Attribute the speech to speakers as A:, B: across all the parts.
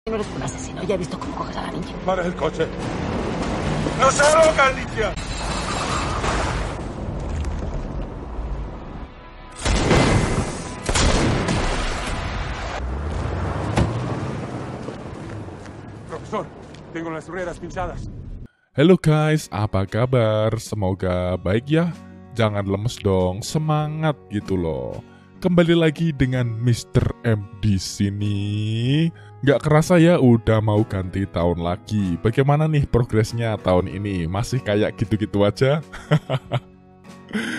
A: No eres un asesino, ya he visto cómo coges a la niña.
B: Para el coche. ¡No se loca, Alicia! Profesor, tengo las ruedas pinchadas.
C: Halo guys, apa kabar? Semoga baik ya. Jangan lemes dong, semangat gitu loh. Kembali lagi dengan Mr. M di sini. Nggak kerasa ya udah mau ganti tahun lagi. Bagaimana nih progresnya tahun ini? Masih kayak gitu-gitu aja?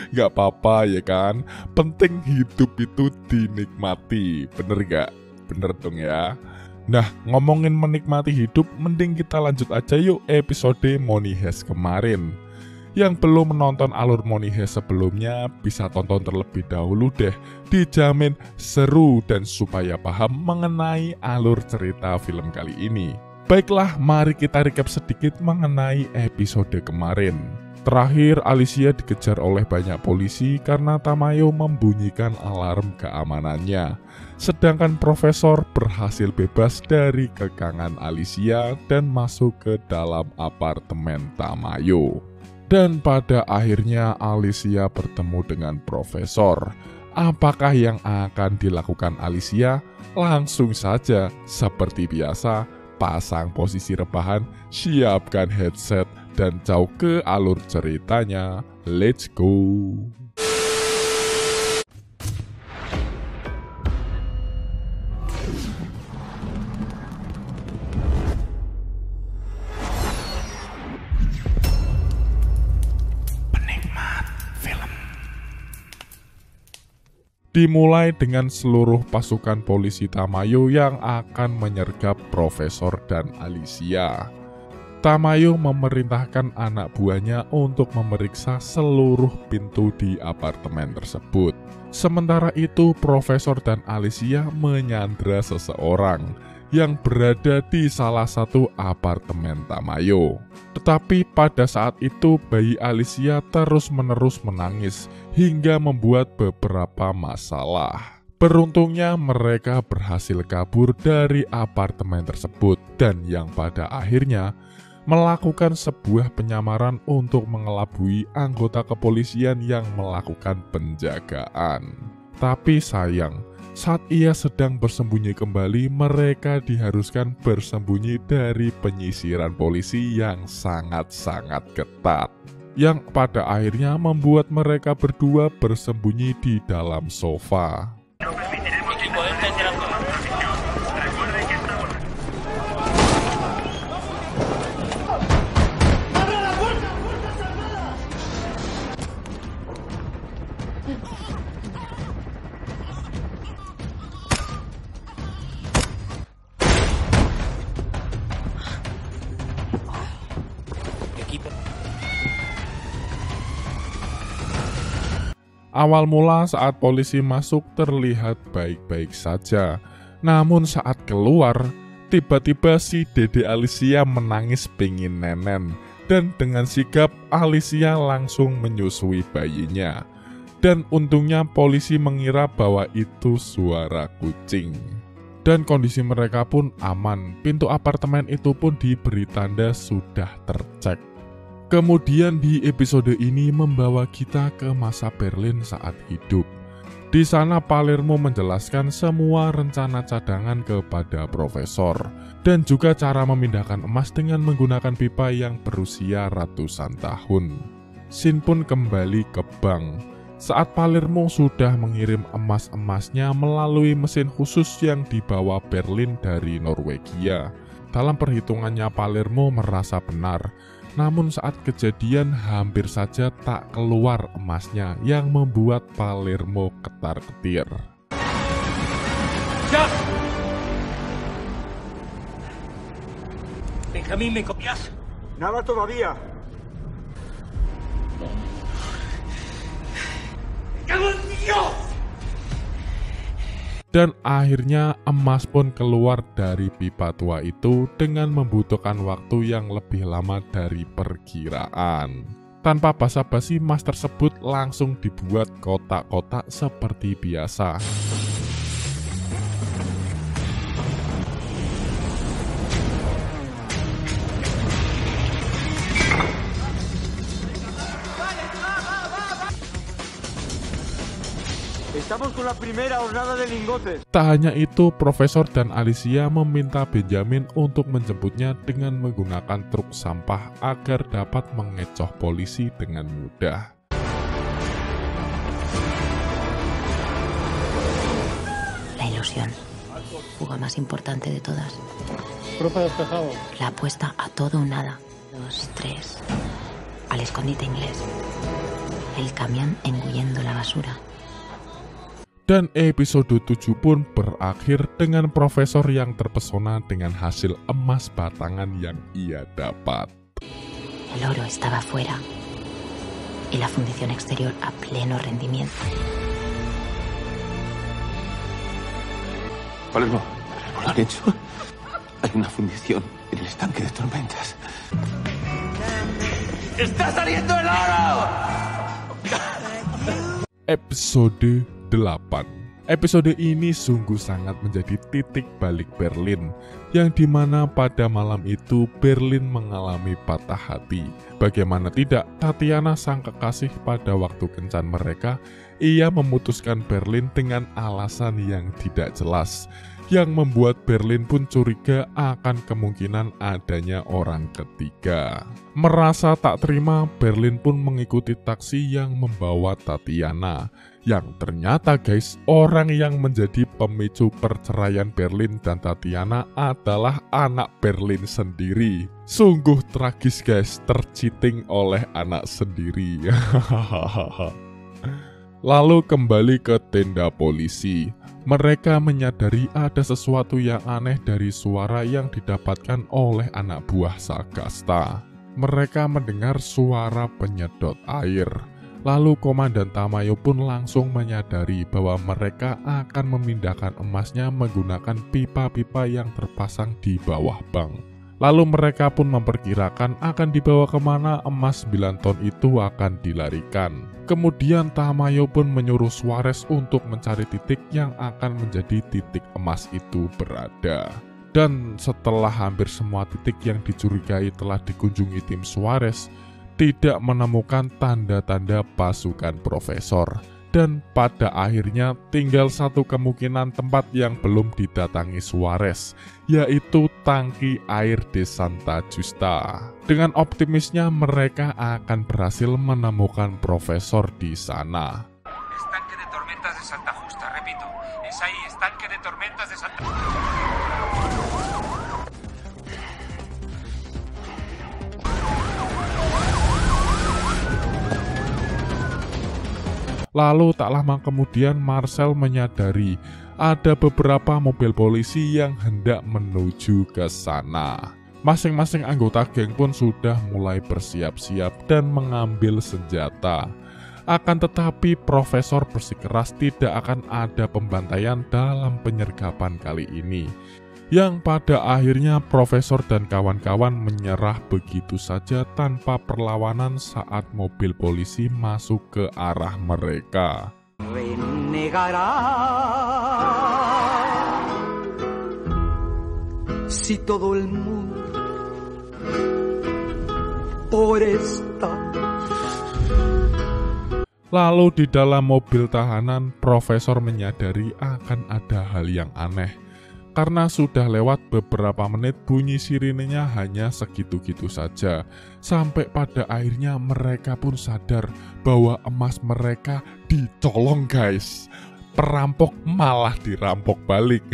C: Nggak apa-apa ya kan? Penting hidup itu dinikmati. Bener nggak? Bener dong ya. Nah, ngomongin menikmati hidup, mending kita lanjut aja yuk episode Money Heist kemarin. Yang belum menonton alur Money Heist sebelumnya, bisa tonton terlebih dahulu deh. Dijamin seru dan supaya paham mengenai alur cerita film kali ini. Baiklah, mari kita recap sedikit mengenai episode kemarin. Terakhir, Alicia dikejar oleh banyak polisi karena Tamayo membunyikan alarm keamanannya. Sedangkan Profesor berhasil bebas dari kekangan Alicia dan masuk ke dalam apartemen Tamayo. Dan pada akhirnya Alicia bertemu dengan Profesor. Apakah yang akan dilakukan Alicia? Langsung saja, seperti biasa, pasang posisi rebahan, siapkan headset, dan jauh ke alur ceritanya. Let's go! Dimulai dengan seluruh pasukan polisi Tamayo yang akan menyergap Profesor dan Alicia. Tamayo memerintahkan anak buahnya untuk memeriksa seluruh pintu di apartemen tersebut. Sementara itu, Profesor dan Alicia menyandra seseorang yang berada di salah satu apartemen Tamayo. Tetapi pada saat itu bayi Alicia terus-menerus menangis hingga membuat beberapa masalah. Beruntungnya mereka berhasil kabur dari apartemen tersebut dan yang pada akhirnya melakukan sebuah penyamaran untuk mengelabui anggota kepolisian yang melakukan penjagaan. Tapi sayang, saat ia sedang bersembunyi kembali, mereka diharuskan bersembunyi dari penyisiran polisi yang sangat-sangat ketat. Yang pada akhirnya membuat mereka berdua bersembunyi di dalam sofa. Awal mula saat polisi masuk terlihat baik-baik saja. Namun saat keluar, tiba-tiba si Dede Alicia menangis pingin nenen. Dan dengan sigap Alicia langsung menyusui bayinya. Dan untungnya polisi mengira bahwa itu suara kucing. Dan kondisi mereka pun aman. Pintu apartemen itu pun diberi tanda sudah tercek. Kemudian di episode ini membawa kita ke masa Berlin saat hidup. Di sana Palermo menjelaskan semua rencana cadangan kepada Profesor dan juga cara memindahkan emas dengan menggunakan pipa yang berusia ratusan tahun. Shin pun kembali ke bank saat Palermo sudah mengirim emas-emasnya melalui mesin khusus yang dibawa Berlin dari Norwegia. Dalam perhitungannya Palermo merasa benar. Namun saat kejadian hampir saja tak keluar emasnya yang membuat Palermo ketar-ketir.
B: ¡Ya! Benjamín, ¿me copias? Nada todavía. ¡Me cago en Dios!
C: Dan akhirnya emas pun keluar dari pipa tua itu dengan membutuhkan waktu yang lebih lama dari perkiraan. Tanpa basa-basi, emas tersebut langsung dibuat kotak-kotak seperti biasa.
B: Estamos con la primera hornada de lingotes.
C: Tak hanya itu, Profesor dan Alicia meminta Benjamin untuk menjemputnya dengan menggunakan truk sampah agar dapat mengecoh polisi dengan mudah.
A: La ilusión. Fuga más importante de todas.
D: Grupo despejado.
A: La apuesta a todo o nada. 2, 3. Al escondite inglés. El camión engullendo la basura.
C: Dan episode 7 pun berakhir dengan Profesor yang terpesona dengan hasil emas batangan yang ia dapat.
A: El oro estaba fuera y la fundición exterior a pleno rendimiento.
E: Palermo, lo han hecho. Hay una fundición en el estanque de tormentas. ¡Está saliendo el oro!
C: Episode 8. Episode ini sungguh sangat menjadi titik balik Berlin, yang dimana pada malam itu Berlin mengalami patah hati. Bagaimana tidak, Tatiana sang kekasih pada waktu kencan mereka, ia memutuskan Berlin dengan alasan yang tidak jelas, yang membuat Berlin pun curiga akan kemungkinan adanya orang ketiga. Merasa tak terima, Berlin pun mengikuti taksi yang membawa Tatiana, yang ternyata guys, orang yang menjadi pemicu perceraian Berlin dan Tatiana adalah anak Berlin sendiri. Sungguh tragis guys, tercheating oleh anak sendiri. Lalu kembali ke tenda polisi. Mereka menyadari ada sesuatu yang aneh dari suara yang didapatkan oleh anak buah Sagasta. Mereka mendengar suara penyedot air. Lalu Komandan Tamayo pun langsung menyadari bahwa mereka akan memindahkan emasnya menggunakan pipa-pipa yang terpasang di bawah bank. Lalu mereka pun memperkirakan akan dibawa kemana emas 9 ton itu akan dilarikan. Kemudian Tamayo pun menyuruh Suarez untuk mencari titik yang akan menjadi titik emas itu berada. Dan setelah hampir semua titik yang dicurigai telah dikunjungi tim Suarez, tidak menemukan tanda-tanda pasukan Profesor. Dan pada akhirnya tinggal satu kemungkinan tempat yang belum didatangi Suarez, yaitu tangki air de Santa Justa. Dengan optimisnya mereka akan berhasil menemukan Profesor di sana.
B: Estanque de tormentas de Santa Justa, repito. Es ahí, estanque de tormentas de Santa
C: Lalu tak lama kemudian Marcel menyadari ada beberapa mobil polisi yang hendak menuju ke sana. Masing-masing anggota geng pun sudah mulai bersiap-siap dan mengambil senjata. Akan tetapi Profesor bersikeras tidak akan ada pembantaian dalam penyergapan kali ini. Yang pada akhirnya Profesor dan kawan-kawan menyerah begitu saja tanpa perlawanan saat mobil polisi masuk ke arah mereka.
F: Renegará si todo el mundo por esta.
C: Lalu di dalam mobil tahanan, Profesor menyadari akan ada hal yang aneh. Karena sudah lewat beberapa menit bunyi sirinenya hanya segitu-gitu saja. Sampai pada akhirnya mereka pun sadar bahwa emas mereka dicolong guys. Perampok malah dirampok balik.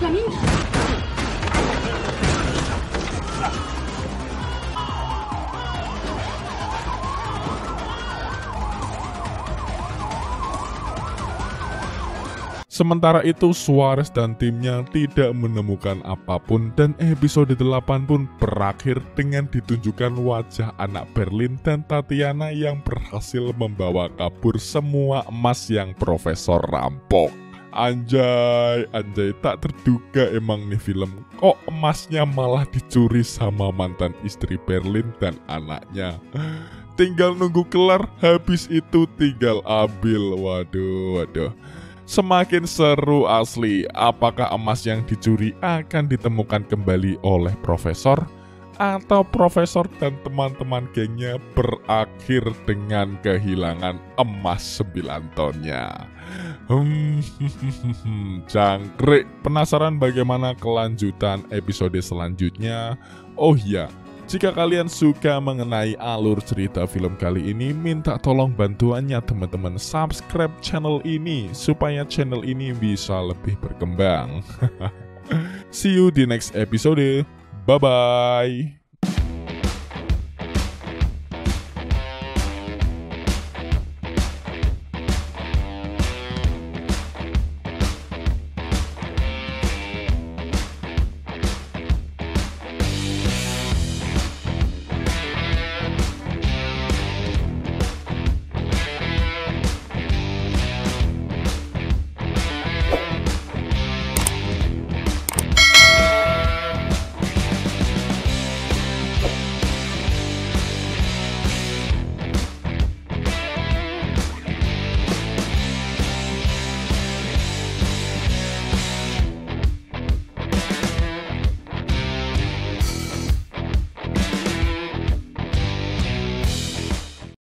G: La niña.
C: Sementara itu Suarez dan timnya tidak menemukan apapun dan episode 8 pun berakhir dengan ditunjukkan wajah anak Berlin dan Tatiana yang berhasil membawa kabur semua emas yang Profesor rampok. Anjay, tak terduga emang nih film. Kok emasnya malah dicuri sama mantan istri Berlin dan anaknya. Tinggal nunggu kelar, habis itu tinggal ambil. Waduh. Semakin seru asli. Apakah emas yang dicuri akan ditemukan kembali oleh Profesor? atau profesor dan teman-teman gengnya berakhir dengan kehilangan emas 9 tonnya. Jangkrik, penasaran bagaimana kelanjutan episode selanjutnya? Oh ya, jika kalian suka mengenai alur cerita film kali ini, minta tolong bantuannya teman-teman subscribe channel ini supaya channel ini bisa lebih berkembang. See you di next episode. Bye-bye.